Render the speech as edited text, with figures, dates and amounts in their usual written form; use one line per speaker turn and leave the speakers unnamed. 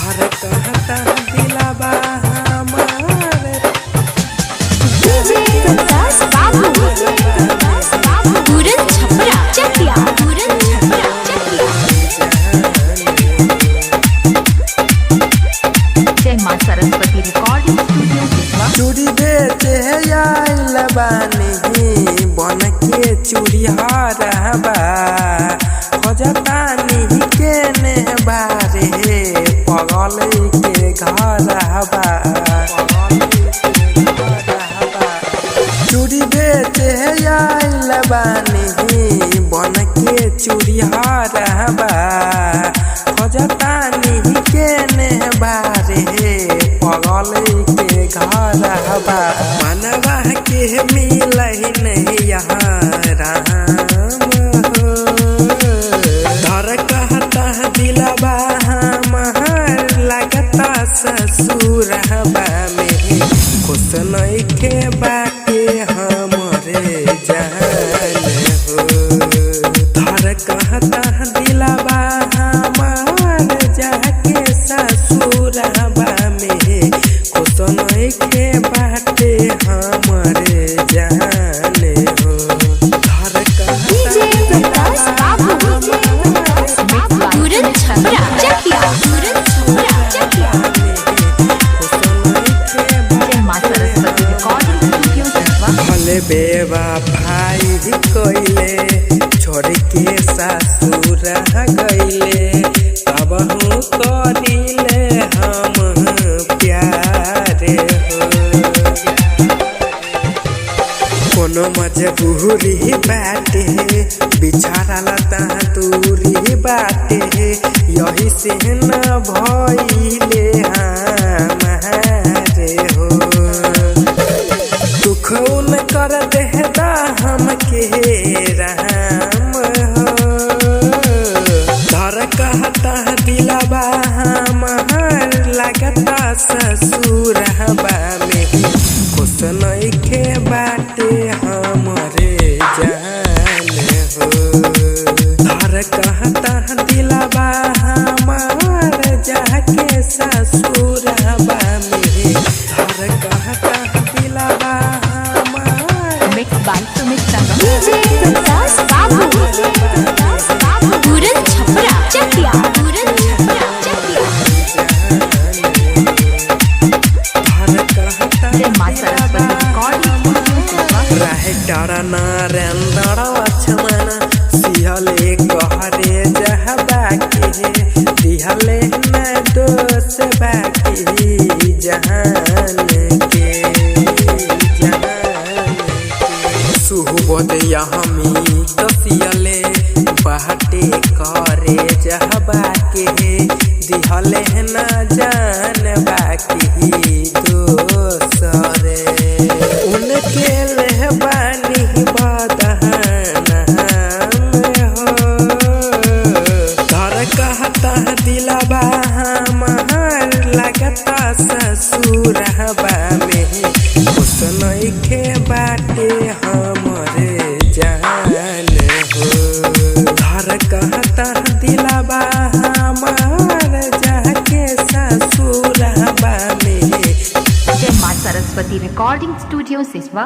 घर कहता दिलाबा हमार
डीजे प्रकाश बाबू पूरन छपरा चकिया पूरन छपरा चकिया। जय मां सरस्वती रिकॉर्डिंग स्टूडियो सिसवा।
चूड़ी बेचे आइल बानी बन के चूड़ी हरबा खोजतानी के ने बारे पगल के घरबा। चूड़ी बेचे आइल बानी बन के चूड़ी हरबा खोजतानी के ने बारे पगल के घरबा। मनवा के मिलही नहीं यहाँ राम हो धर कहता दिलबा हमार लगता ससुरबा में खुश नहीं के बाटे हमरे जान हो। धर कहता दिलबा हमार जाके ससुरबा में खुश नहीं के बाटे हमरे जान हो। धर
डीजे प्रकाश बाबू पूरन छपरा चकिया पूरन छपरा चकिया। जय मां सरस्वती रिकॉर्डिंग स्टूडियो सिसवा।
भले बेवा भाई कोइले छोड़ के ससुर गइले तब हूँ करिले हम प्यारे हो। कोनो मजबूरी बाटे बिछारला दूरी बाटे यही से न भइले हमारे हो। दुख उन कर देता हमके राम हो। धर कहता दिलबा हमार लगता ससुरबा में खुश नहीं के बाटे हमरे जान हो। धर कहता दिलबा हमार जाके ससुरबा में धर कहता दिलबा हमार।
Mix by Sumit Sangam. DJ Prakash Babu Puran Chhapra चकिया पूरन छपरा चकिया। जय मां सरस्वती रिकॉर्डिंग स्टूडियो सिसवा।
रहे डरा नरेंद्र लक्ष्मण सिहले कहरे जहबा के दिहले न दोष बाकी जहान के सुहबत यहमी कसियले बाटे करे जहबा के दिहले न जान बाकी दोसरे उनके लेहबानी बदहन हो। धर कहता दिलबा हमार लगता ससुरबा में खुश नहीं के बाटे हमरे जान हो। धर कहता दिलबा हमार जाके ससुरबा में।
जय मां सरस्वती रिकॉर्डिंग स्टूडियो सिसवा।